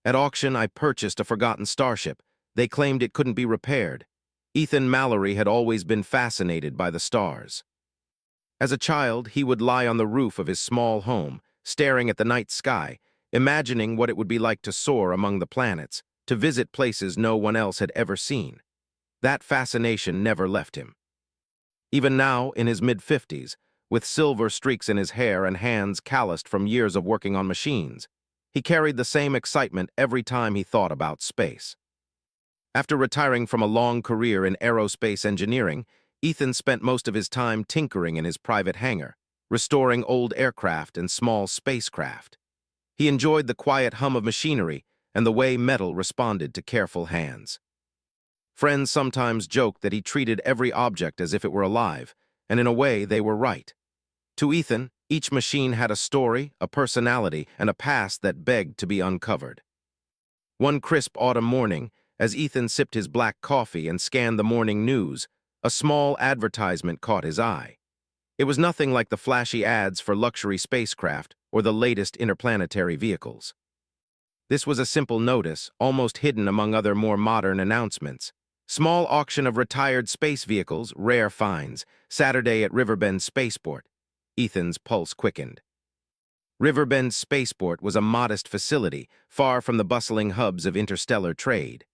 At auction, I purchased a forgotten Starship. They claimed it couldn't be repaired. Ethan Mallory had always been fascinated by the stars. As a child, he would lie on the roof of his small home, staring at the night sky, imagining what it would be like to soar among the planets, to visit places no one else had ever seen. That fascination never left him. Even now, in his mid-50s, with silver streaks in his hair and hands calloused from years of working on machines, he carried the same excitement every time he thought about space. After retiring from a long career in aerospace engineering, Ethan spent most of his time tinkering in his private hangar, restoring old aircraft and small spacecraft. He enjoyed the quiet hum of machinery and the way metal responded to careful hands. Friends sometimes joked that he treated every object as if it were alive, and in a way they were right. To Ethan, each machine had a story, a personality, and a past that begged to be uncovered. One crisp autumn morning, as Ethan sipped his black coffee and scanned the morning news, a small advertisement caught his eye. It was nothing like the flashy ads for luxury spacecraft or the latest interplanetary vehicles. This was a simple notice, almost hidden among other more modern announcements. Small auction of retired space vehicles, rare finds, Saturday at Riverbend Spaceport. Ethan's pulse quickened. Riverbend Spaceport was a modest facility, far from the bustling hubs of interstellar trade.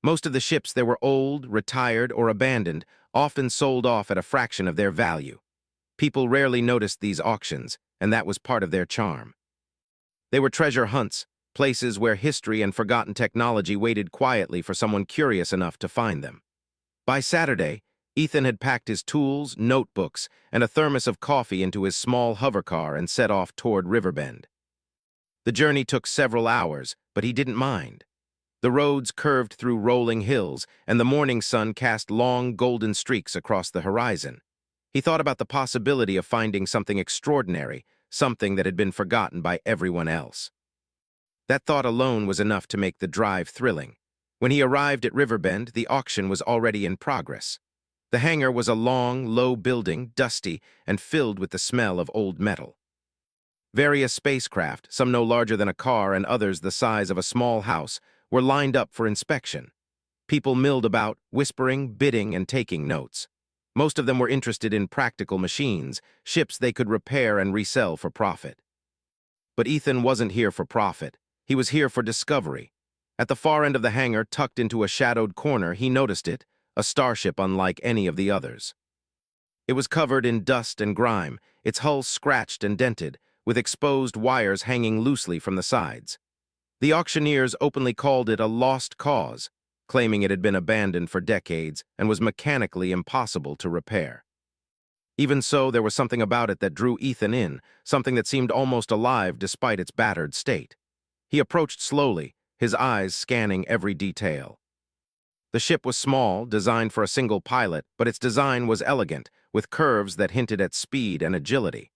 Most of the ships there were old, retired, or abandoned, often sold off at a fraction of their value. People rarely noticed these auctions, and that was part of their charm. They were treasure hunts, places where history and forgotten technology waited quietly for someone curious enough to find them. By Saturday, Ethan had packed his tools, notebooks, and a thermos of coffee into his small hovercar and set off toward Riverbend. The journey took several hours, but he didn't mind. The roads curved through rolling hills, and the morning sun cast long golden streaks across the horizon. He thought about the possibility of finding something extraordinary, something that had been forgotten by everyone else. That thought alone was enough to make the drive thrilling. When he arrived at Riverbend, the auction was already in progress. The hangar was a long, low building, dusty, and filled with the smell of old metal. Various spacecraft, some no larger than a car and others the size of a small house, were lined up for inspection. People milled about, whispering, bidding, and taking notes. Most of them were interested in practical machines, ships they could repair and resell for profit. But Ethan wasn't here for profit. He was here for discovery. At the far end of the hangar, tucked into a shadowed corner, he noticed it, a starship unlike any of the others. It was covered in dust and grime, its hull scratched and dented, with exposed wires hanging loosely from the sides. The auctioneers openly called it a lost cause, claiming it had been abandoned for decades and was mechanically impossible to repair. Even so, there was something about it that drew Ethan in, something that seemed almost alive despite its battered state. He approached slowly, his eyes scanning every detail. The ship was small, designed for a single pilot, but its design was elegant, with curves that hinted at speed and agility.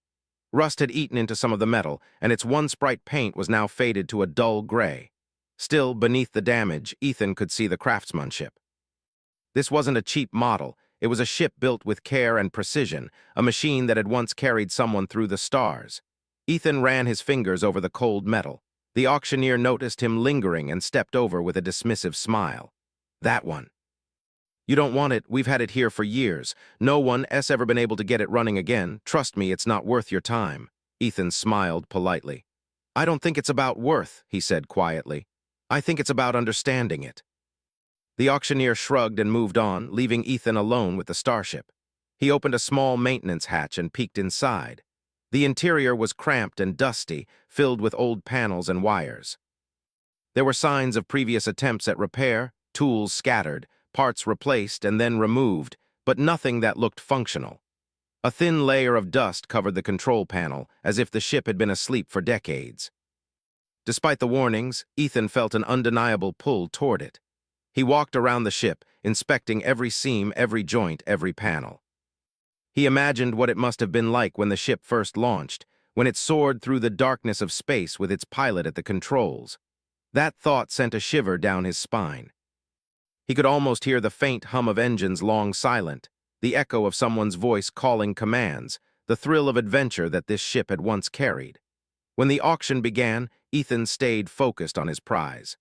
Rust had eaten into some of the metal, and its one-sprite paint was now faded to a dull gray. Still, beneath the damage, Ethan could see the craftsmanship. This wasn't a cheap model. It was a ship built with care and precision, a machine that had once carried someone through the stars. Ethan ran his fingers over the cold metal. The auctioneer noticed him lingering and stepped over with a dismissive smile. "That one. You don't want it, we've had it here for years. No one has ever been able to get it running again. Trust me, it's not worth your time." Ethan smiled politely. "I don't think it's about worth," he said quietly. "I think it's about understanding it." The auctioneer shrugged and moved on, leaving Ethan alone with the Starship. He opened a small maintenance hatch and peeked inside. The interior was cramped and dusty, filled with old panels and wires. There were signs of previous attempts at repair, tools scattered, parts replaced and then removed, but nothing that looked functional. A thin layer of dust covered the control panel, as if the ship had been asleep for decades. Despite the warnings, Ethan felt an undeniable pull toward it. He walked around the ship, inspecting every seam, every joint, every panel. He imagined what it must have been like when the ship first launched, when it soared through the darkness of space with its pilot at the controls. That thought sent a shiver down his spine. He could almost hear the faint hum of engines long silent, the echo of someone's voice calling commands, the thrill of adventure that this ship had once carried. When the auction began, Ethan stayed focused on his prize.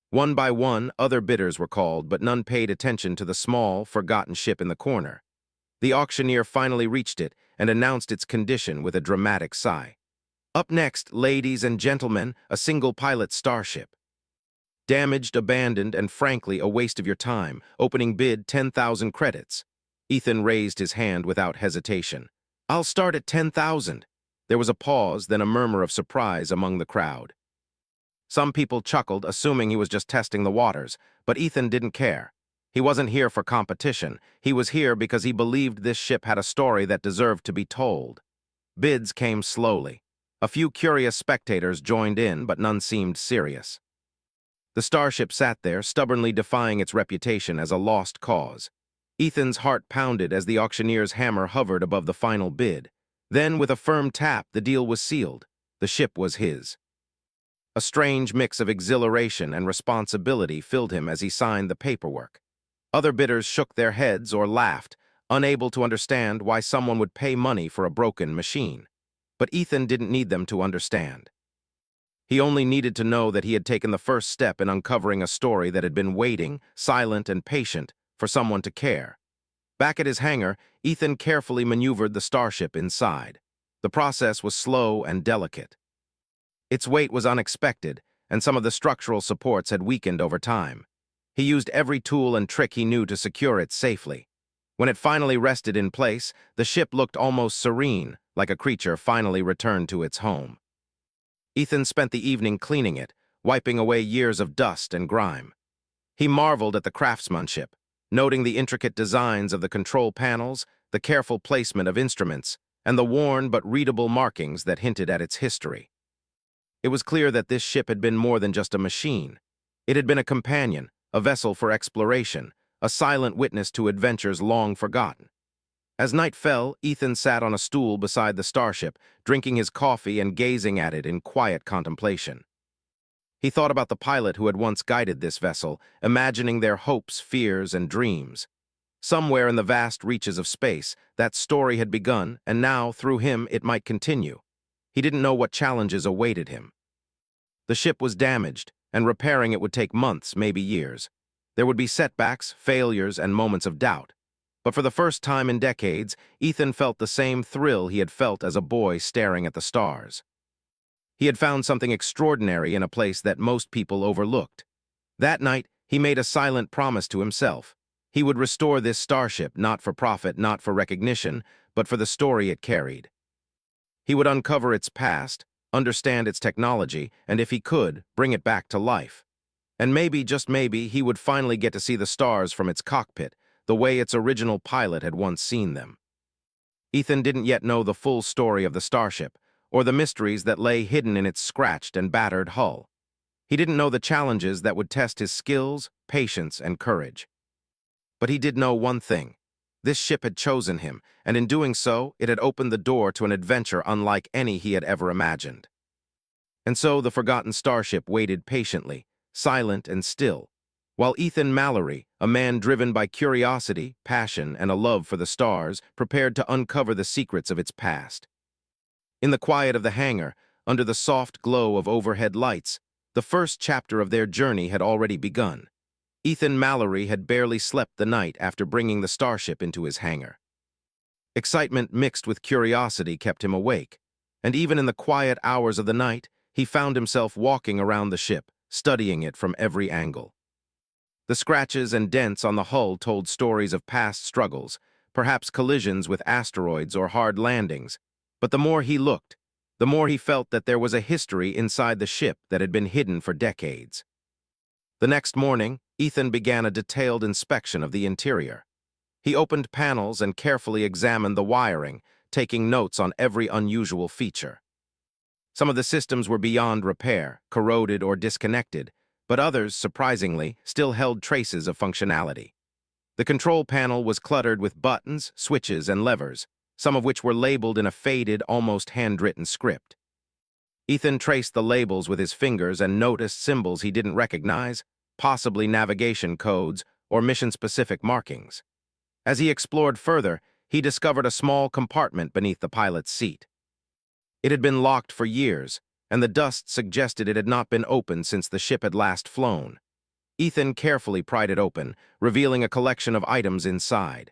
One by one, other bidders were called, but none paid attention to the small, forgotten ship in the corner. The auctioneer finally reached it and announced its condition with a dramatic sigh. Up next, ladies and gentlemen, a single-pilot starship. Damaged, abandoned, and frankly a waste of your time. Opening bid 10,000 credits. Ethan raised his hand without hesitation. I'll start at 10,000. There was a pause, then a murmur of surprise among the crowd. Some people chuckled, assuming he was just testing the waters, but Ethan didn't care. He wasn't here for competition. He was here because he believed this ship had a story that deserved to be told. Bids came slowly. A few curious spectators joined in, but none seemed serious. The starship sat there, stubbornly defying its reputation as a lost cause. Ethan's heart pounded as the auctioneer's hammer hovered above the final bid. Then, with a firm tap, the deal was sealed. The ship was his. A strange mix of exhilaration and responsibility filled him as he signed the paperwork. Other bidders shook their heads or laughed, unable to understand why someone would pay money for a broken machine. But Ethan didn't need them to understand. He only needed to know that he had taken the first step in uncovering a story that had been waiting, silent and patient, for someone to care. Back at his hangar, Ethan carefully maneuvered the starship inside. The process was slow and delicate. Its weight was unexpected, and some of the structural supports had weakened over time. He used every tool and trick he knew to secure it safely. When it finally rested in place, the ship looked almost serene, like a creature finally returned to its home. Ethan spent the evening cleaning it, wiping away years of dust and grime. He marveled at the craftsmanship, noting the intricate designs of the control panels, the careful placement of instruments, and the worn but readable markings that hinted at its history. It was clear that this ship had been more than just a machine. It had been a companion, a vessel for exploration, a silent witness to adventures long forgotten. As night fell, Ethan sat on a stool beside the starship, drinking his coffee and gazing at it in quiet contemplation. He thought about the pilot who had once guided this vessel, imagining their hopes, fears, and dreams. Somewhere in the vast reaches of space, that story had begun, and now, through him, it might continue. He didn't know what challenges awaited him. The ship was damaged, and repairing it would take months, maybe years. There would be setbacks, failures, and moments of doubt. But for the first time in decades, Ethan felt the same thrill he had felt as a boy staring at the stars. He had found something extraordinary in a place that most people overlooked. That night, he made a silent promise to himself. He would restore this starship not for profit, not for recognition, but for the story it carried. He would uncover its past, understand its technology, and if he could, bring it back to life. And maybe, just maybe, he would finally get to see the stars from its cockpit, the way its original pilot had once seen them. Ethan didn't yet know the full story of the starship, or the mysteries that lay hidden in its scratched and battered hull. He didn't know the challenges that would test his skills, patience, and courage. But he did know one thing. This ship had chosen him, and in doing so, it had opened the door to an adventure unlike any he had ever imagined. And so the forgotten starship waited patiently, silent and still, while Ethan Mallory, a man driven by curiosity, passion, and a love for the stars, prepared to uncover the secrets of its past. In the quiet of the hangar, under the soft glow of overhead lights, the first chapter of their journey had already begun. Ethan Mallory had barely slept the night after bringing the starship into his hangar. Excitement mixed with curiosity kept him awake, and even in the quiet hours of the night, he found himself walking around the ship, studying it from every angle. The scratches and dents on the hull told stories of past struggles, perhaps collisions with asteroids or hard landings, but the more he looked, the more he felt that there was a history inside the ship that had been hidden for decades. The next morning, Ethan began a detailed inspection of the interior. He opened panels and carefully examined the wiring, taking notes on every unusual feature. Some of the systems were beyond repair, corroded or disconnected, but others, surprisingly, still held traces of functionality. The control panel was cluttered with buttons, switches, and levers, some of which were labeled in a faded, almost handwritten script. Ethan traced the labels with his fingers and noticed symbols he didn't recognize, possibly navigation codes or mission-specific markings. As he explored further, he discovered a small compartment beneath the pilot's seat. It had been locked for years, and the dust suggested it had not been opened since the ship had last flown. Ethan carefully pried it open, revealing a collection of items inside.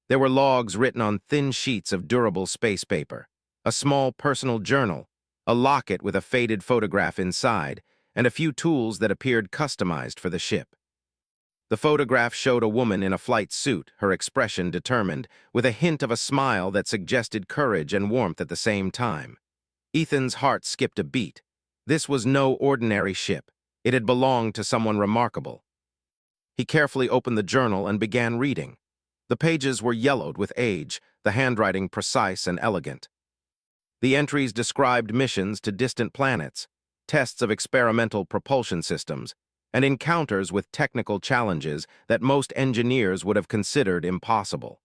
There were logs written on thin sheets of durable space paper, a small personal journal, a locket with a faded photograph inside, and a few tools that appeared customized for the ship. The photograph showed a woman in a flight suit, her expression determined, with a hint of a smile that suggested courage and warmth at the same time. Ethan's heart skipped a beat. This was no ordinary ship. It had belonged to someone remarkable. He carefully opened the journal and began reading. The pages were yellowed with age, the handwriting precise and elegant. The entries described missions to distant planets, tests of experimental propulsion systems, and encounters with technical challenges that most engineers would have considered impossible.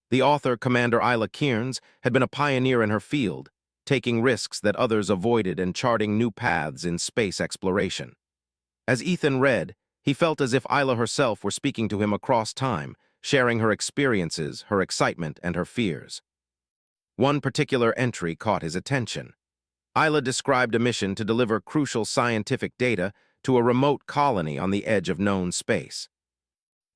The author, Commander Isla Kearns, had been a pioneer in her field, taking risks that others avoided and charting new paths in space exploration. As Ethan read, he felt as if Isla herself were speaking to him across time, sharing her experiences, her excitement, and her fears. One particular entry caught his attention. Isla described a mission to deliver crucial scientific data to a remote colony on the edge of known space.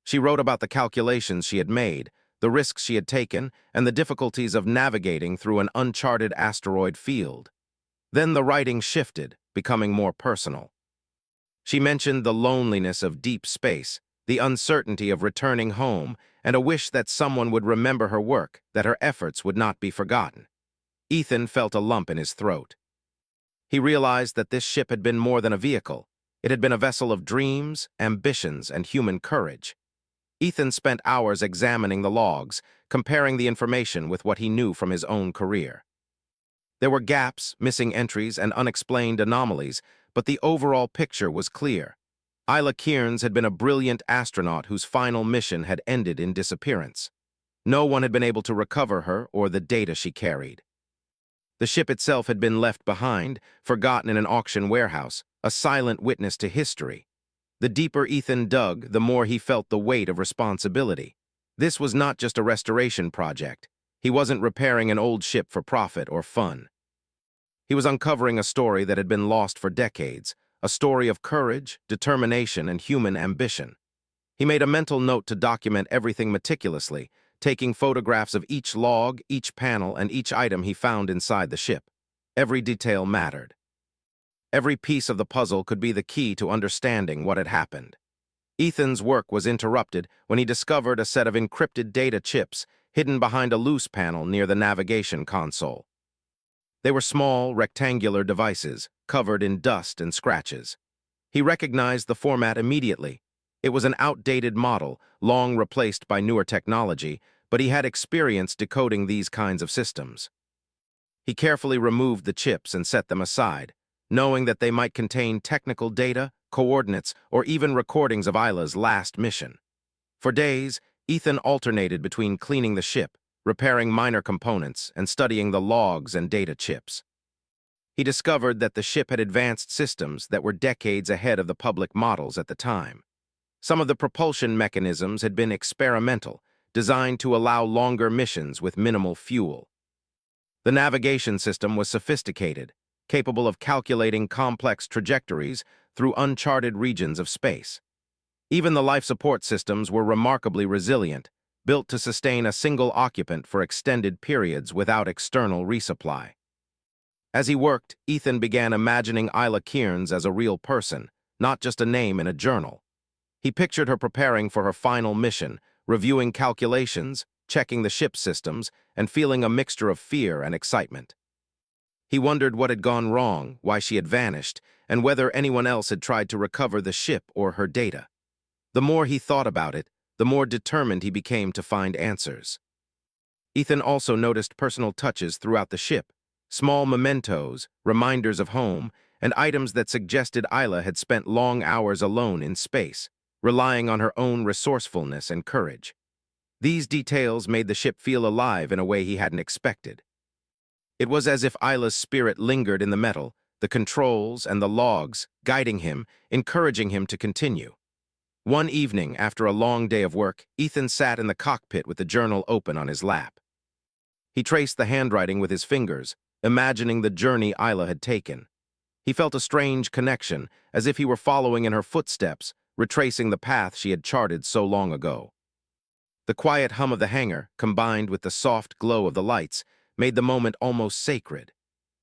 She wrote about the calculations she had made, the risks she had taken, and the difficulties of navigating through an uncharted asteroid field. Then the writing shifted, becoming more personal. She mentioned the loneliness of deep space, the uncertainty of returning home, and a wish that someone would remember her work, that her efforts would not be forgotten. Ethan felt a lump in his throat. He realized that this ship had been more than a vehicle. It had been a vessel of dreams, ambitions, and human courage. Ethan spent hours examining the logs, comparing the information with what he knew from his own career. There were gaps, missing entries, and unexplained anomalies, but the overall picture was clear. Isla Kearns had been a brilliant astronaut whose final mission had ended in disappearance. No one had been able to recover her or the data she carried. The ship itself had been left behind, forgotten in an auction warehouse, a silent witness to history. The deeper Ethan dug, the more he felt the weight of responsibility. This was not just a restoration project. He wasn't repairing an old ship for profit or fun. He was uncovering a story that had been lost for decades, a story of courage, determination, and human ambition. He made a mental note to document everything meticulously, taking photographs of each log, each panel, and each item he found inside the ship. Every detail mattered. Every piece of the puzzle could be the key to understanding what had happened. Ethan's work was interrupted when he discovered a set of encrypted data chips hidden behind a loose panel near the navigation console. They were small, rectangular devices, covered in dust and scratches. He recognized the format immediately. It was an outdated model, long replaced by newer technology, but he had experience decoding these kinds of systems. He carefully removed the chips and set them aside, knowing that they might contain technical data, coordinates, or even recordings of Isla's last mission. For days, Ethan alternated between cleaning the ship, repairing minor components, and studying the logs and data chips. He discovered that the ship had advanced systems that were decades ahead of the public models at the time. Some of the propulsion mechanisms had been experimental, designed to allow longer missions with minimal fuel. The navigation system was sophisticated, capable of calculating complex trajectories through uncharted regions of space. Even the life support systems were remarkably resilient, built to sustain a single occupant for extended periods without external resupply. As he worked, Ethan began imagining Isla Kearns as a real person, not just a name in a journal. He pictured her preparing for her final mission, reviewing calculations, checking the ship's systems, and feeling a mixture of fear and excitement. He wondered what had gone wrong, why she had vanished, and whether anyone else had tried to recover the ship or her data. The more he thought about it, the more determined he became to find answers. Ethan also noticed personal touches throughout the ship, small mementos, reminders of home, and items that suggested Isla had spent long hours alone in space, relying on her own resourcefulness and courage. These details made the ship feel alive in a way he hadn't expected. It was as if Isla's spirit lingered in the metal, the controls and the logs, guiding him, encouraging him to continue. One evening, after a long day of work, Ethan sat in the cockpit with the journal open on his lap. He traced the handwriting with his fingers, imagining the journey Isla had taken. He felt a strange connection, as if he were following in her footsteps, retracing the path she had charted so long ago. The quiet hum of the hangar, combined with the soft glow of the lights, made the moment almost sacred.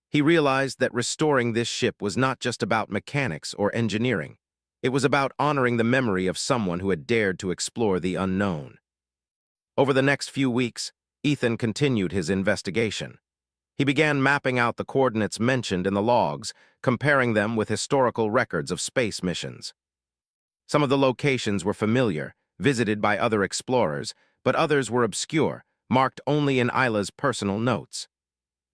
He realized that restoring this ship was not just about mechanics or engineering. It was about honoring the memory of someone who had dared to explore the unknown. Over the next few weeks, Ethan continued his investigation. He began mapping out the coordinates mentioned in the logs, comparing them with historical records of space missions. Some of the locations were familiar, visited by other explorers, but others were obscure, marked only in Isla's personal notes.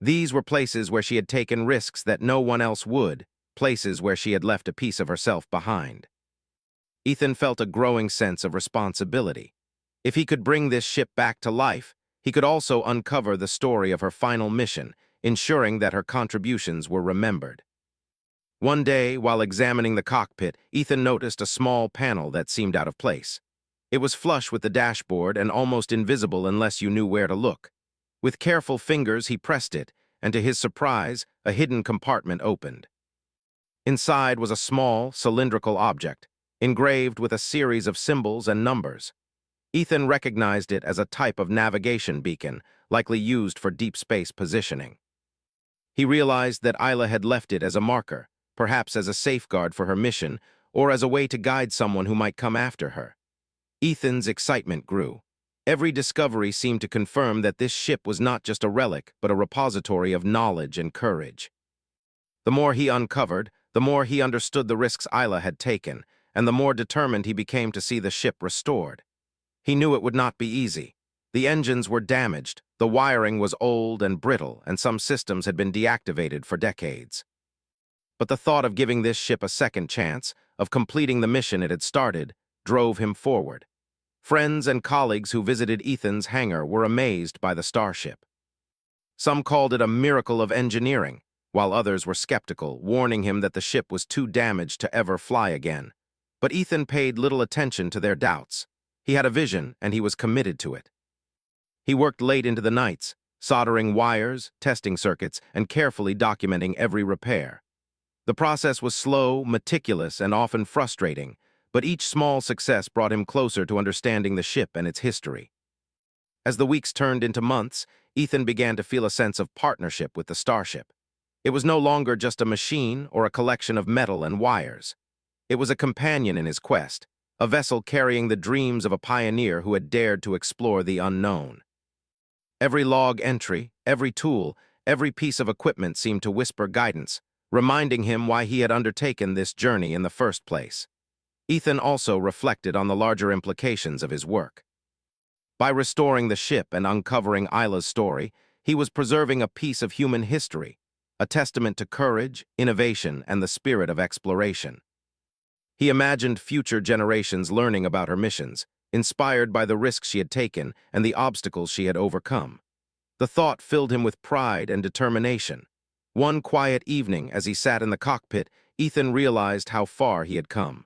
These were places where she had taken risks that no one else would, places where she had left a piece of herself behind. Ethan felt a growing sense of responsibility. If he could bring this ship back to life, he could also uncover the story of her final mission, ensuring that her contributions were remembered. One day, while examining the cockpit, Ethan noticed a small panel that seemed out of place. It was flush with the dashboard and almost invisible unless you knew where to look. With careful fingers, he pressed it, and to his surprise, a hidden compartment opened. Inside was a small, cylindrical object, engraved with a series of symbols and numbers. Ethan recognized it as a type of navigation beacon, likely used for deep space positioning. He realized that Isla had left it as a marker, perhaps as a safeguard for her mission, or as a way to guide someone who might come after her. Ethan's excitement grew. Every discovery seemed to confirm that this ship was not just a relic, but a repository of knowledge and courage. The more he uncovered, the more he understood the risks Isla had taken, and the more determined he became to see the ship restored. He knew it would not be easy. The engines were damaged, the wiring was old and brittle, and some systems had been deactivated for decades. But the thought of giving this ship a second chance, of completing the mission it had started, drove him forward. Friends and colleagues who visited Ethan's hangar were amazed by the Starship. Some called it a miracle of engineering, while others were skeptical, warning him that the ship was too damaged to ever fly again. But Ethan paid little attention to their doubts. He had a vision, and he was committed to it. He worked late into the nights, soldering wires, testing circuits, and carefully documenting every repair. The process was slow, meticulous, and often frustrating, but each small success brought him closer to understanding the ship and its history. As the weeks turned into months, Ethan began to feel a sense of partnership with the Starship. It was no longer just a machine or a collection of metal and wires. It was a companion in his quest, a vessel carrying the dreams of a pioneer who had dared to explore the unknown. Every log entry, every tool, every piece of equipment seemed to whisper guidance, reminding him why he had undertaken this journey in the first place. Ethan also reflected on the larger implications of his work. By restoring the ship and uncovering Isla's story, he was preserving a piece of human history, a testament to courage, innovation, and the spirit of exploration. He imagined future generations learning about her missions, inspired by the risks she had taken and the obstacles she had overcome. The thought filled him with pride and determination. One quiet evening, as he sat in the cockpit, Ethan realized how far he had come.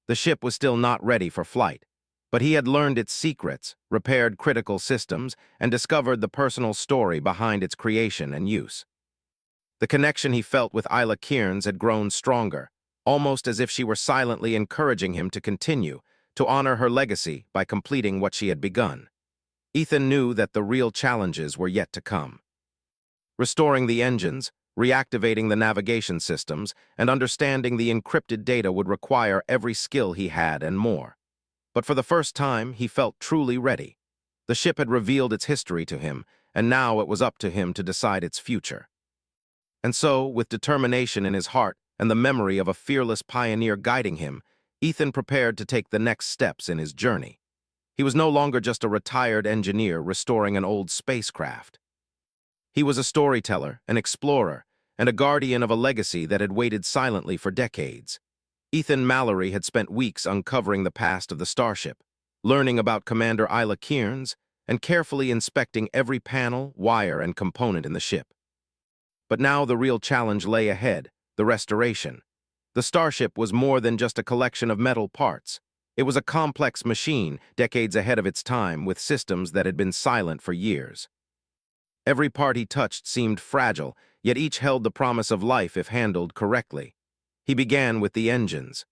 The ship was still not ready for flight, but he had learned its secrets, repaired critical systems, and discovered the personal story behind its creation and use. The connection he felt with Isla Cairns had grown stronger, almost as if she were silently encouraging him to continue, to honor her legacy by completing what she had begun. Ethan knew that the real challenges were yet to come. Restoring the engines, reactivating the navigation systems, and understanding the encrypted data would require every skill he had and more. But for the first time, he felt truly ready. The ship had revealed its history to him, and now it was up to him to decide its future. And so, with determination in his heart and the memory of a fearless pioneer guiding him, Ethan prepared to take the next steps in his journey. He was no longer just a retired engineer restoring an old spacecraft. He was a storyteller, an explorer, and a guardian of a legacy that had waited silently for decades. Ethan Mallory had spent weeks uncovering the past of the Starship, learning about Commander Isla Cairns, and carefully inspecting every panel, wire, and component in the ship. But now the real challenge lay ahead, the restoration. The Starship was more than just a collection of metal parts. It was a complex machine, decades ahead of its time, with systems that had been silent for years. Every part he touched seemed fragile, yet each held the promise of life if handled correctly. He began with the engines.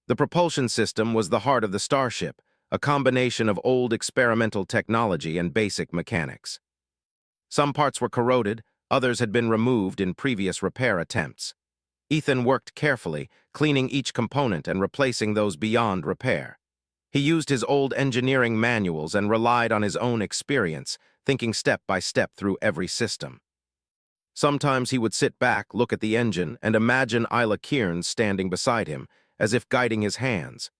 The propulsion system was the heart of the Starship, a combination of old experimental technology and basic mechanics. Some parts were corroded, others had been removed in previous repair attempts. Ethan worked carefully, cleaning each component and replacing those beyond repair. He used his old engineering manuals and relied on his own experience, thinking step by step through every system. Sometimes he would sit back, look at the engine, and imagine Isla Cairns standing beside him, as if guiding his hands.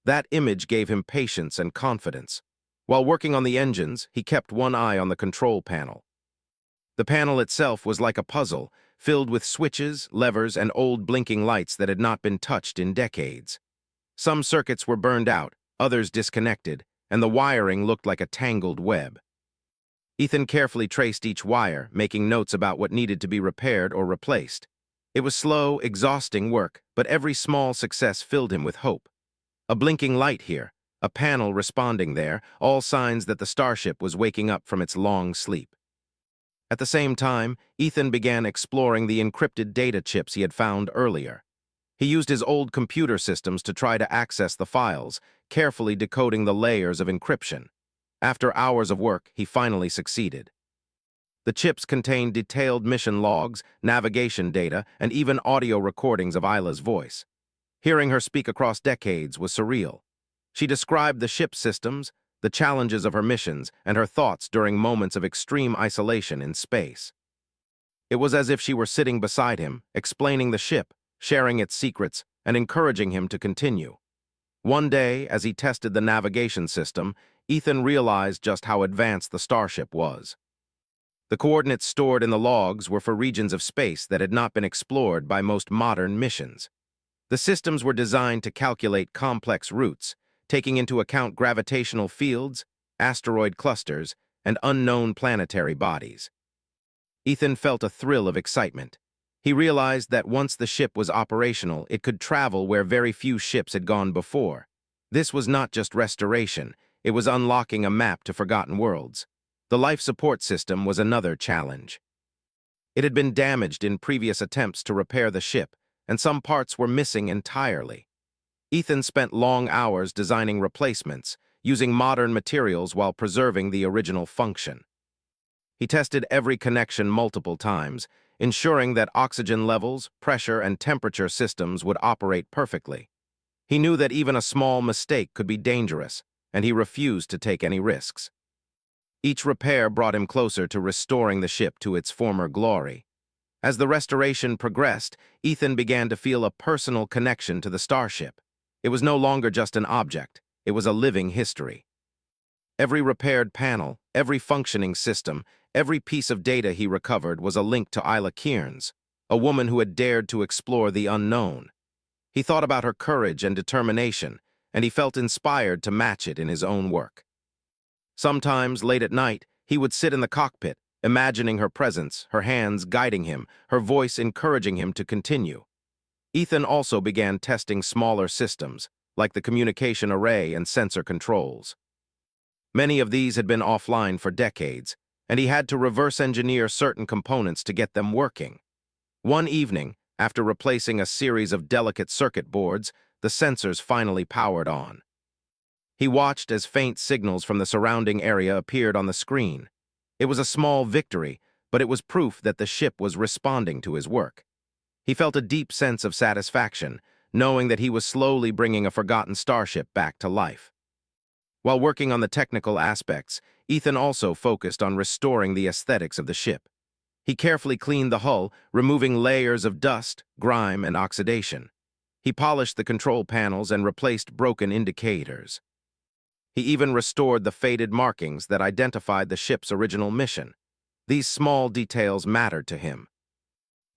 That image gave him patience and confidence. While working on the engines, he kept one eye on the control panel. The panel itself was like a puzzle, filled with switches, levers, and old blinking lights that had not been touched in decades. Some circuits were burned out, others disconnected, and the wiring looked like a tangled web. Ethan carefully traced each wire, making notes about what needed to be repaired or replaced. It was slow, exhausting work, but every small success filled him with hope. A blinking light here, a panel responding there, all signs that the Starship was waking up from its long sleep. At the same time, Ethan began exploring the encrypted data chips he had found earlier. He used his old computer systems to try to access the files, carefully decoding the layers of encryption. After hours of work, he finally succeeded. The chips contained detailed mission logs, navigation data, and even audio recordings of Isla's voice. Hearing her speak across decades was surreal. She described the ship's systems, the challenges of her missions, and her thoughts during moments of extreme isolation in space. It was as if she were sitting beside him, explaining the ship, sharing its secrets, and encouraging him to continue. One day, as he tested the navigation system, Ethan realized just how advanced the Starship was. The coordinates stored in the logs were for regions of space that had not been explored by most modern missions. The systems were designed to calculate complex routes, taking into account gravitational fields, asteroid clusters, and unknown planetary bodies. Ethan felt a thrill of excitement. He realized that once the ship was operational, it could travel where very few ships had gone before. This was not just restoration, it was unlocking a map to forgotten worlds. The life support system was another challenge. It had been damaged in previous attempts to repair the ship, and some parts were missing entirely. Ethan spent long hours designing replacements, using modern materials while preserving the original function. He tested every connection multiple times, ensuring that oxygen levels, pressure, and temperature systems would operate perfectly. He knew that even a small mistake could be dangerous, and he refused to take any risks. Each repair brought him closer to restoring the ship to its former glory. As the restoration progressed, Ethan began to feel a personal connection to the Starship. It was no longer just an object, it was a living history. Every repaired panel, every functioning system, every piece of data he recovered was a link to Isla Cairns, a woman who had dared to explore the unknown. He thought about her courage and determination, and he felt inspired to match it in his own work. Sometimes, late at night, he would sit in the cockpit, imagining her presence, her hands guiding him, her voice encouraging him to continue. Ethan also began testing smaller systems, like the communication array and sensor controls. Many of these had been offline for decades, and he had to reverse engineer certain components to get them working. One evening, after replacing a series of delicate circuit boards, the sensors finally powered on. He watched as faint signals from the surrounding area appeared on the screen. It was a small victory, but it was proof that the ship was responding to his work. He felt a deep sense of satisfaction, knowing that he was slowly bringing a forgotten Starship back to life. While working on the technical aspects, Ethan also focused on restoring the aesthetics of the ship. He carefully cleaned the hull, removing layers of dust, grime, and oxidation. He polished the control panels and replaced broken indicators. He even restored the faded markings that identified the ship's original mission. These small details mattered to him.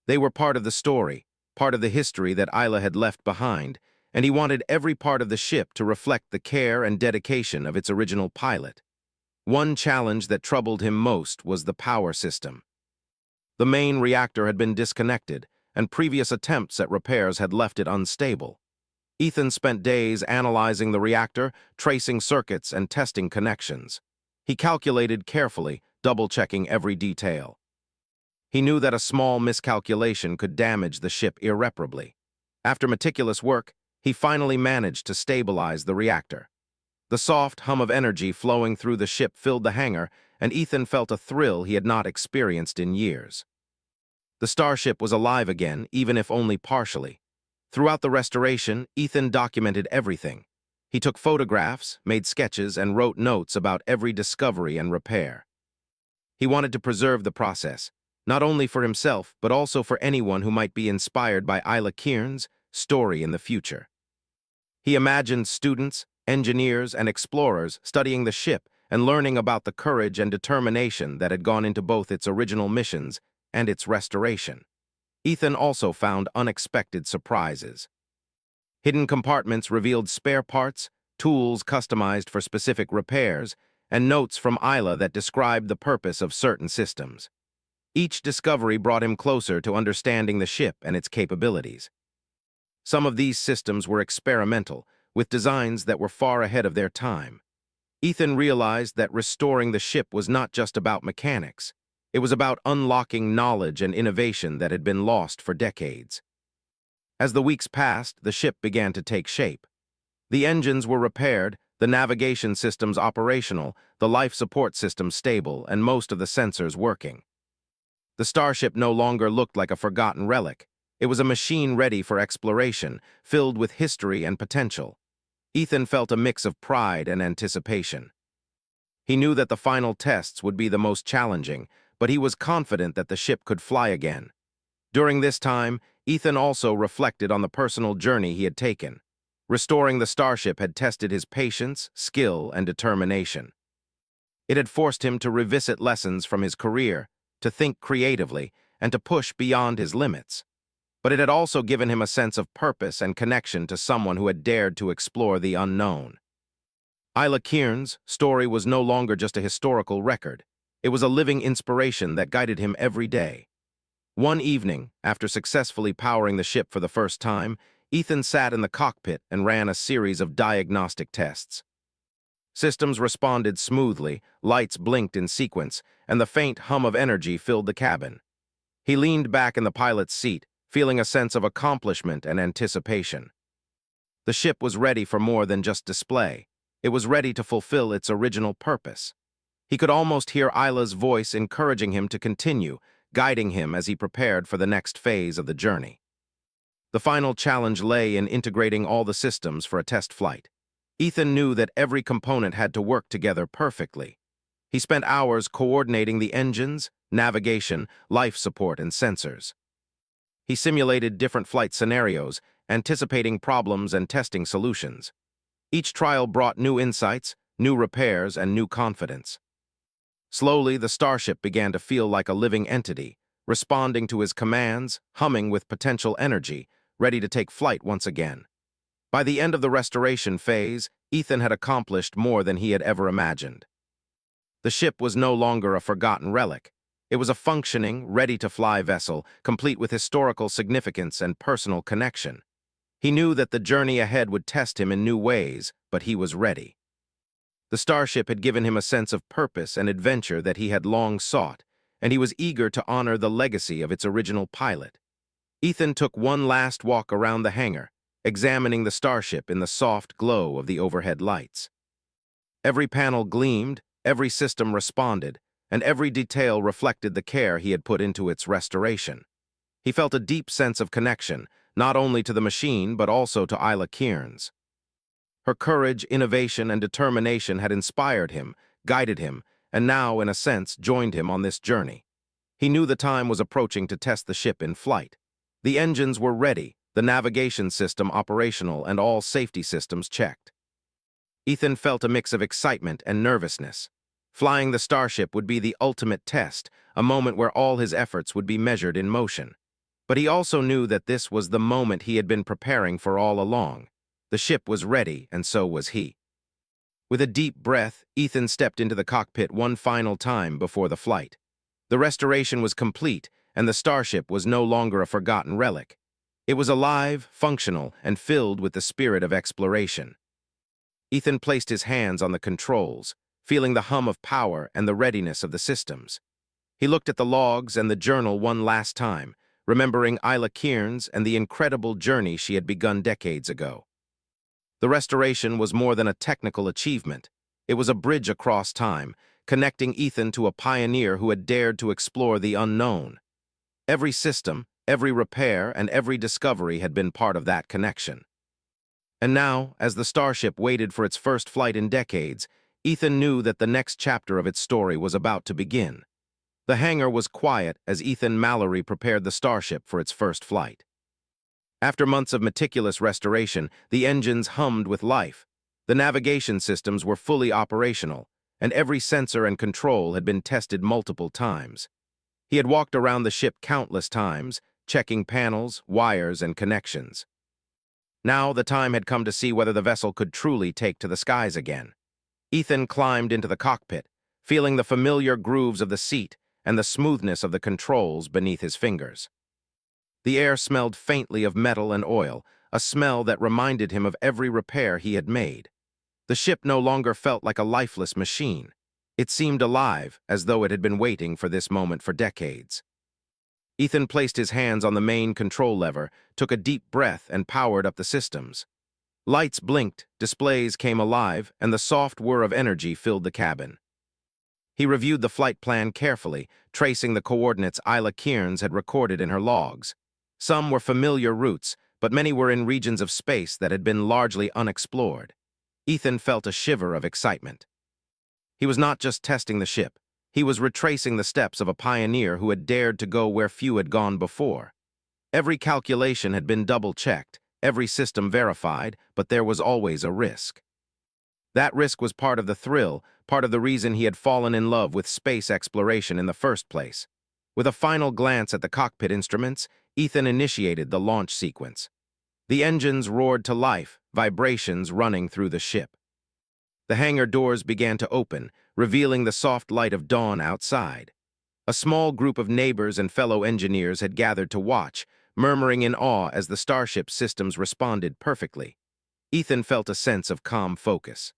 They were part of the story, part of the history that Isla had left behind, and he wanted every part of the ship to reflect the care and dedication of its original pilot. One challenge that troubled him most was the power system. The main reactor had been disconnected, and previous attempts at repairs had left it unstable. Ethan spent days analyzing the reactor, tracing circuits, and testing connections. He calculated carefully, double-checking every detail. He knew that a small miscalculation could damage the ship irreparably. After meticulous work, he finally managed to stabilize the reactor. The soft hum of energy flowing through the ship filled the hangar, and Ethan felt a thrill he had not experienced in years. The Starship was alive again, even if only partially. Throughout the restoration, Ethan documented everything. He took photographs, made sketches, and wrote notes about every discovery and repair. He wanted to preserve the process, not only for himself, but also for anyone who might be inspired by Isla Kierne's story in the future. He imagined students, engineers, and explorers studying the ship and learning about the courage and determination that had gone into both its original missions and its restoration. Ethan also found unexpected surprises. Hidden compartments revealed spare parts, tools customized for specific repairs, and notes from Isla that described the purpose of certain systems. Each discovery brought him closer to understanding the ship and its capabilities. Some of these systems were experimental, with designs that were far ahead of their time. Ethan realized that restoring the ship was not just about mechanics. It was about unlocking knowledge and innovation that had been lost for decades. As the weeks passed, the ship began to take shape. The engines were repaired, the navigation systems operational, the life support systems stable, and most of the sensors working. The Starship no longer looked like a forgotten relic. It was a machine ready for exploration, filled with history and potential. Ethan felt a mix of pride and anticipation. He knew that the final tests would be the most challenging, but he was confident that the ship could fly again. During this time, Ethan also reflected on the personal journey he had taken. Restoring the Starship had tested his patience, skill, and determination. It had forced him to revisit lessons from his career, to think creatively, and to push beyond his limits. But it had also given him a sense of purpose and connection to someone who had dared to explore the unknown. Isla Kierne's story was no longer just a historical record. It was a living inspiration that guided him every day. One evening, after successfully powering the ship for the first time, Ethan sat in the cockpit and ran a series of diagnostic tests. Systems responded smoothly, lights blinked in sequence, and the faint hum of energy filled the cabin. He leaned back in the pilot's seat, feeling a sense of accomplishment and anticipation. The ship was ready for more than just display. It was ready to fulfill its original purpose. He could almost hear Isla's voice encouraging him to continue, guiding him as he prepared for the next phase of the journey. The final challenge lay in integrating all the systems for a test flight. Ethan knew that every component had to work together perfectly. He spent hours coordinating the engines, navigation, life support, and sensors. He simulated different flight scenarios, anticipating problems and testing solutions. Each trial brought new insights, new repairs, and new confidence. Slowly, the Starship began to feel like a living entity, responding to his commands, humming with potential energy, ready to take flight once again. By the end of the restoration phase, Ethan had accomplished more than he had ever imagined. The ship was no longer a forgotten relic. It was a functioning, ready-to-fly vessel, complete with historical significance and personal connection. He knew that the journey ahead would test him in new ways, but he was ready. The Starship had given him a sense of purpose and adventure that he had long sought, and he was eager to honor the legacy of its original pilot. Ethan took one last walk around the hangar, examining the Starship in the soft glow of the overhead lights. Every panel gleamed, every system responded, and every detail reflected the care he had put into its restoration. He felt a deep sense of connection, not only to the machine but also to Isla Kierne's. Her courage, innovation, and determination had inspired him, guided him, and now, in a sense, joined him on this journey. He knew the time was approaching to test the ship in flight. The engines were ready, the navigation system operational, and all safety systems checked. Ethan felt a mix of excitement and nervousness. Flying the Starship would be the ultimate test, a moment where all his efforts would be measured in motion. But he also knew that this was the moment he had been preparing for all along. The ship was ready, and so was he. With a deep breath, Ethan stepped into the cockpit one final time before the flight. The restoration was complete, and the Starship was no longer a forgotten relic. It was alive, functional, and filled with the spirit of exploration. Ethan placed his hands on the controls. feeling the hum of power and the readiness of the systems. He looked at the logs and the journal one last time, remembering Isla Cairns and the incredible journey she had begun decades ago. The restoration was more than a technical achievement. It was a bridge across time, connecting Ethan to a pioneer who had dared to explore the unknown. Every system, every repair, and every discovery had been part of that connection. And now, as the Starship waited for its first flight in decades, Ethan knew that the next chapter of its story was about to begin. The hangar was quiet as Ethan Mallory prepared the Starship for its first flight. After months of meticulous restoration, the engines hummed with life. The navigation systems were fully operational, and every sensor and control had been tested multiple times. He had walked around the ship countless times, checking panels, wires, and connections. Now the time had come to see whether the vessel could truly take to the skies again. Ethan climbed into the cockpit, feeling the familiar grooves of the seat and the smoothness of the controls beneath his fingers. The air smelled faintly of metal and oil, a smell that reminded him of every repair he had made. The ship no longer felt like a lifeless machine. It seemed alive, as though it had been waiting for this moment for decades. Ethan placed his hands on the main control lever, took a deep breath, and powered up the systems. Lights blinked, displays came alive, and the soft whir of energy filled the cabin. He reviewed the flight plan carefully, tracing the coordinates Isla Cairns had recorded in her logs. Some were familiar routes, but many were in regions of space that had been largely unexplored. Ethan felt a shiver of excitement. He was not just testing the ship. He was retracing the steps of a pioneer who had dared to go where few had gone before. Every calculation had been double-checked, every system verified, but there was always a risk. That risk was part of the thrill, part of the reason he had fallen in love with space exploration in the first place. With a final glance at the cockpit instruments, Ethan initiated the launch sequence. The engines roared to life, vibrations running through the ship. The hangar doors began to open, revealing the soft light of dawn outside. A small group of neighbors and fellow engineers had gathered to watch, murmuring in awe as the Starship's systems responded perfectly. Ethan felt a sense of calm focus.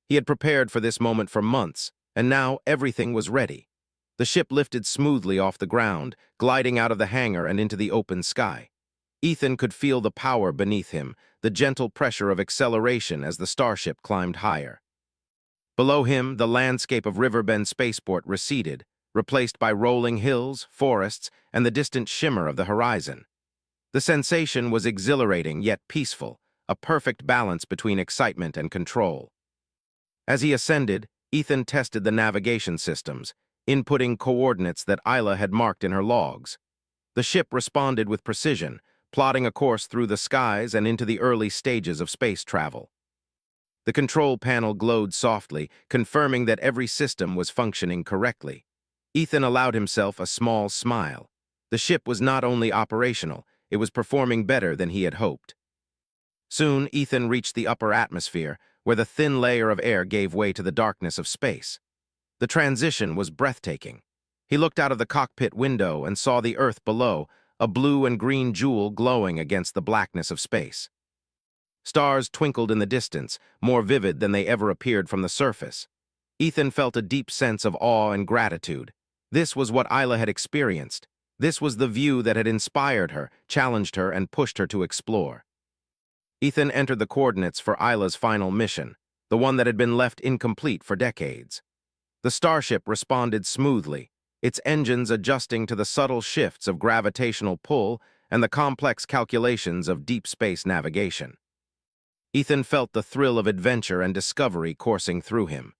He had prepared for this moment for months, and now everything was ready. The ship lifted smoothly off the ground, gliding out of the hangar and into the open sky. Ethan could feel the power beneath him, the gentle pressure of acceleration as the Starship climbed higher. Below him, the landscape of Riverbend Spaceport receded, replaced by rolling hills, forests, and the distant shimmer of the horizon. The sensation was exhilarating yet peaceful, a perfect balance between excitement and control. As he ascended, Ethan tested the navigation systems, inputting coordinates that Isla had marked in her logs. The ship responded with precision, plotting a course through the skies and into the early stages of space travel. The control panel glowed softly, confirming that every system was functioning correctly. Ethan allowed himself a small smile. The ship was not only operational, it was performing better than he had hoped. Soon, Ethan reached the upper atmosphere, where the thin layer of air gave way to the darkness of space. The transition was breathtaking. He looked out of the cockpit window and saw the Earth below, a blue and green jewel glowing against the blackness of space. Stars twinkled in the distance, more vivid than they ever appeared from the surface. Ethan felt a deep sense of awe and gratitude. This was what Isla had experienced. This was the view that had inspired her, challenged her, and pushed her to explore. Ethan entered the coordinates for Isla's final mission, the one that had been left incomplete for decades. The Starship responded smoothly, its engines adjusting to the subtle shifts of gravitational pull and the complex calculations of deep space navigation. Ethan felt the thrill of adventure and discovery coursing through him.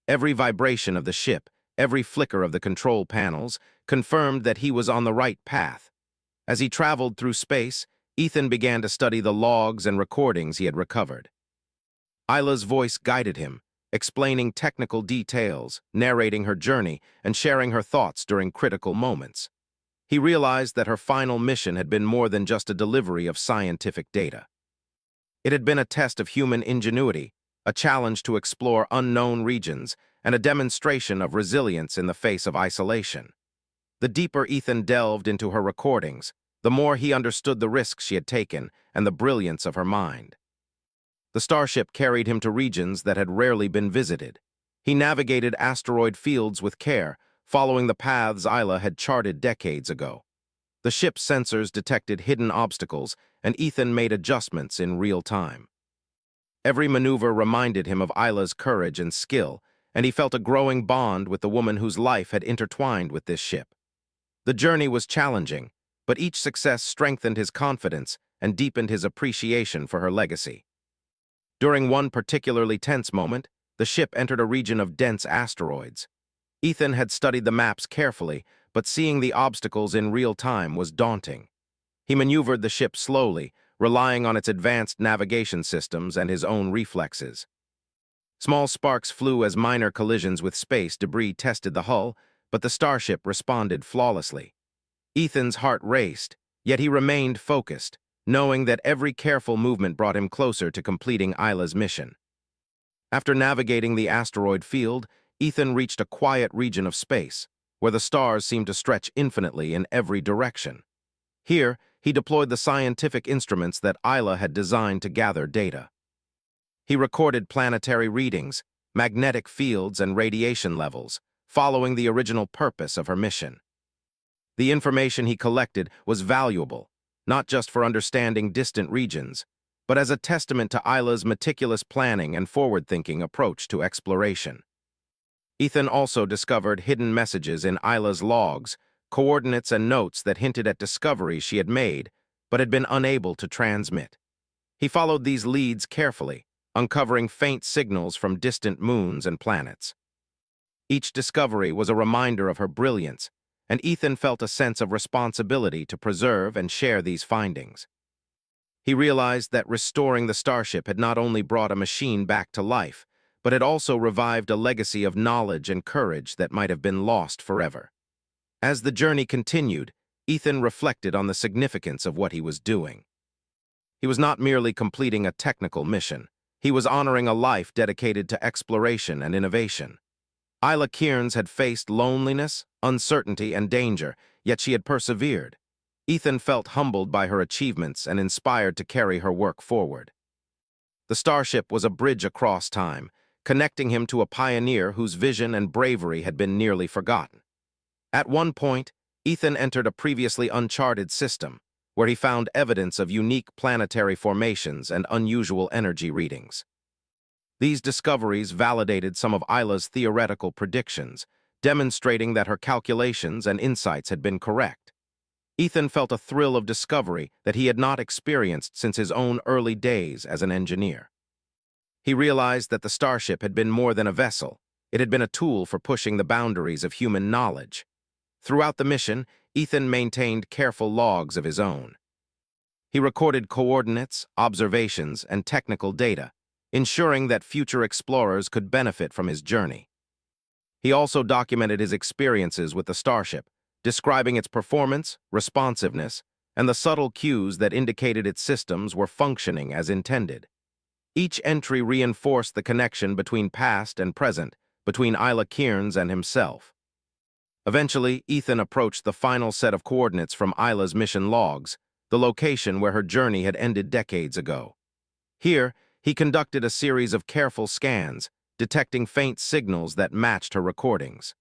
Every vibration of the ship, every flicker of the control panels, confirmed that he was on the right path. As he traveled through space, Ethan began to study the logs and recordings he had recovered. Isla's voice guided him, explaining technical details, narrating her journey, and sharing her thoughts during critical moments. He realized that her final mission had been more than just a delivery of scientific data. It had been a test of human ingenuity, a challenge to explore unknown regions, and a demonstration of resilience in the face of isolation. The deeper Ethan delved into her recordings, the more he understood the risks she had taken and the brilliance of her mind. The Starship carried him to regions that had rarely been visited. He navigated asteroid fields with care, following the paths Isla had charted decades ago. The ship's sensors detected hidden obstacles, and Ethan made adjustments in real time. Every maneuver reminded him of Isla's courage and skill, and he felt a growing bond with the woman whose life had intertwined with this ship. The journey was challenging, but each success strengthened his confidence and deepened his appreciation for her legacy. During one particularly tense moment, the ship entered a region of dense asteroids. Ethan had studied the maps carefully, but seeing the obstacles in real time was daunting. He maneuvered the ship slowly, relying on its advanced navigation systems and his own reflexes. Small sparks flew as minor collisions with space debris tested the hull, but the Starship responded flawlessly. Ethan's heart raced, yet he remained focused, knowing that every careful movement brought him closer to completing Isla's mission. After navigating the asteroid field, Ethan reached a quiet region of space, where the stars seemed to stretch infinitely in every direction. Here, he deployed the scientific instruments that Isla had designed to gather data. He recorded planetary readings, magnetic fields, and radiation levels, following the original purpose of her mission. The information he collected was valuable, not just for understanding distant regions, but as a testament to Isla's meticulous planning and forward-thinking approach to exploration. Ethan also discovered hidden messages in Isla's logs, coordinates and notes that hinted at discoveries she had made, but had been unable to transmit. He followed these leads carefully, uncovering faint signals from distant moons and planets. Each discovery was a reminder of her brilliance, and Ethan felt a sense of responsibility to preserve and share these findings. He realized that restoring the Starship had not only brought a machine back to life, but had also revived a legacy of knowledge and courage that might have been lost forever. As the journey continued, Ethan reflected on the significance of what he was doing. He was not merely completing a technical mission. He was honoring a life dedicated to exploration and innovation. Isla Cairns had faced loneliness, uncertainty, and danger, yet she had persevered. Ethan felt humbled by her achievements and inspired to carry her work forward. The Starship was a bridge across time, connecting him to a pioneer whose vision and bravery had been nearly forgotten. At one point, Ethan entered a previously uncharted system, where he found evidence of unique planetary formations and unusual energy readings. These discoveries validated some of Isla's theoretical predictions, demonstrating that her calculations and insights had been correct. Ethan felt a thrill of discovery that he had not experienced since his own early days as an engineer. He realized that the Starship had been more than a vessel. It had been a tool for pushing the boundaries of human knowledge. Throughout the mission, Ethan maintained careful logs of his own. He recorded coordinates, observations, and technical data, ensuring that future explorers could benefit from his journey. He also documented his experiences with the Starship, describing its performance, responsiveness, and the subtle cues that indicated its systems were functioning as intended. Each entry reinforced the connection between past and present, between Isla Cairns and himself. Eventually, Ethan approached the final set of coordinates from Isla's mission logs, the location where her journey had ended decades ago. Here, he conducted a series of careful scans, detecting faint signals that matched her recordings.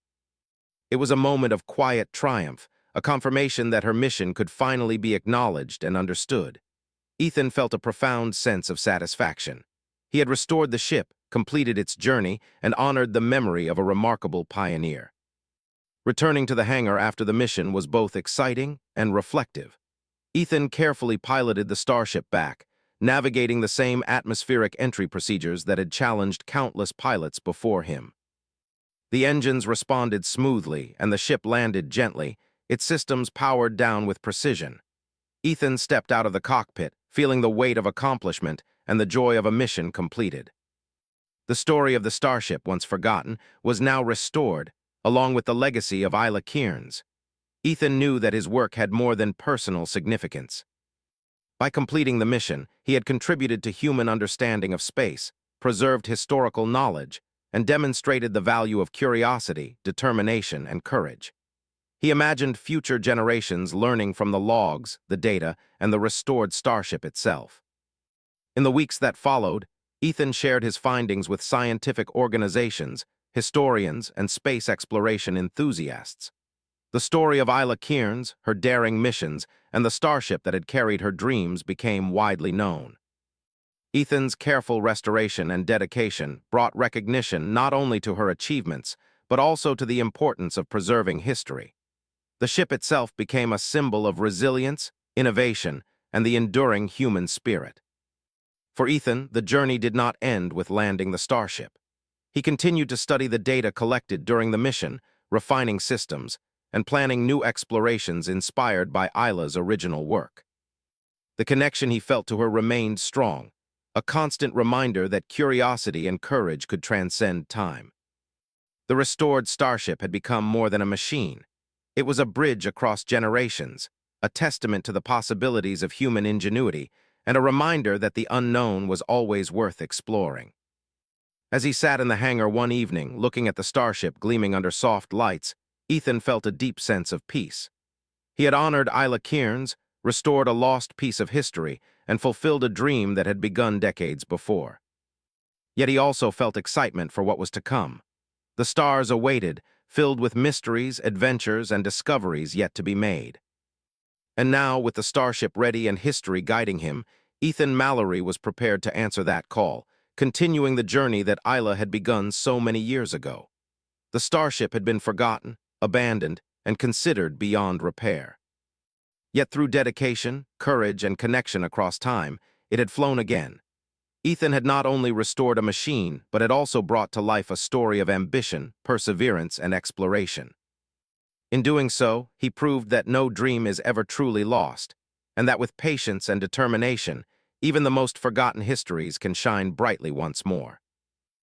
It was a moment of quiet triumph, a confirmation that her mission could finally be acknowledged and understood. Ethan felt a profound sense of satisfaction. He had restored the ship, completed its journey, and honored the memory of a remarkable pioneer. Returning to the hangar after the mission was both exciting and reflective. Ethan carefully piloted the Starship back, navigating the same atmospheric entry procedures that had challenged countless pilots before him. The engines responded smoothly, and the ship landed gently, its systems powered down with precision. Ethan stepped out of the cockpit, feeling the weight of accomplishment and the joy of a mission completed. The story of the Starship, once forgotten, was now restored, along with the legacy of Isla Cairns. Ethan knew that his work had more than personal significance. By completing the mission, he had contributed to human understanding of space, preserved historical knowledge, and demonstrated the value of curiosity, determination, and courage. He imagined future generations learning from the logs, the data, and the restored Starship itself. In the weeks that followed, Ethan shared his findings with scientific organizations, historians, and space exploration enthusiasts. The story of Isla Cairns, her daring missions, and the starship that had carried her dreams became widely known. Ethan's careful restoration and dedication brought recognition not only to her achievements, but also to the importance of preserving history. The ship itself became a symbol of resilience, innovation, and the enduring human spirit. For Ethan, the journey did not end with landing the starship. He continued to study the data collected during the mission, refining systems, and planning new explorations inspired by Isla's original work. The connection he felt to her remained strong, a constant reminder that curiosity and courage could transcend time. The restored starship had become more than a machine. It was a bridge across generations, a testament to the possibilities of human ingenuity, and a reminder that the unknown was always worth exploring. As he sat in the hangar one evening, looking at the starship gleaming under soft lights, Ethan felt a deep sense of peace. He had honored Isla Cairns, restored a lost piece of history, and fulfilled a dream that had begun decades before. Yet he also felt excitement for what was to come. The stars awaited, filled with mysteries, adventures, and discoveries yet to be made. And now, with the starship ready and history guiding him, Ethan Mallory was prepared to answer that call, continuing the journey that Isla had begun so many years ago. The starship had been forgotten, abandoned, and considered beyond repair. Yet through dedication, courage, and connection across time, it had flown again. Ethan had not only restored a machine, but had also brought to life a story of ambition, perseverance, and exploration. In doing so, he proved that no dream is ever truly lost, and that with patience and determination, even the most forgotten histories can shine brightly once more.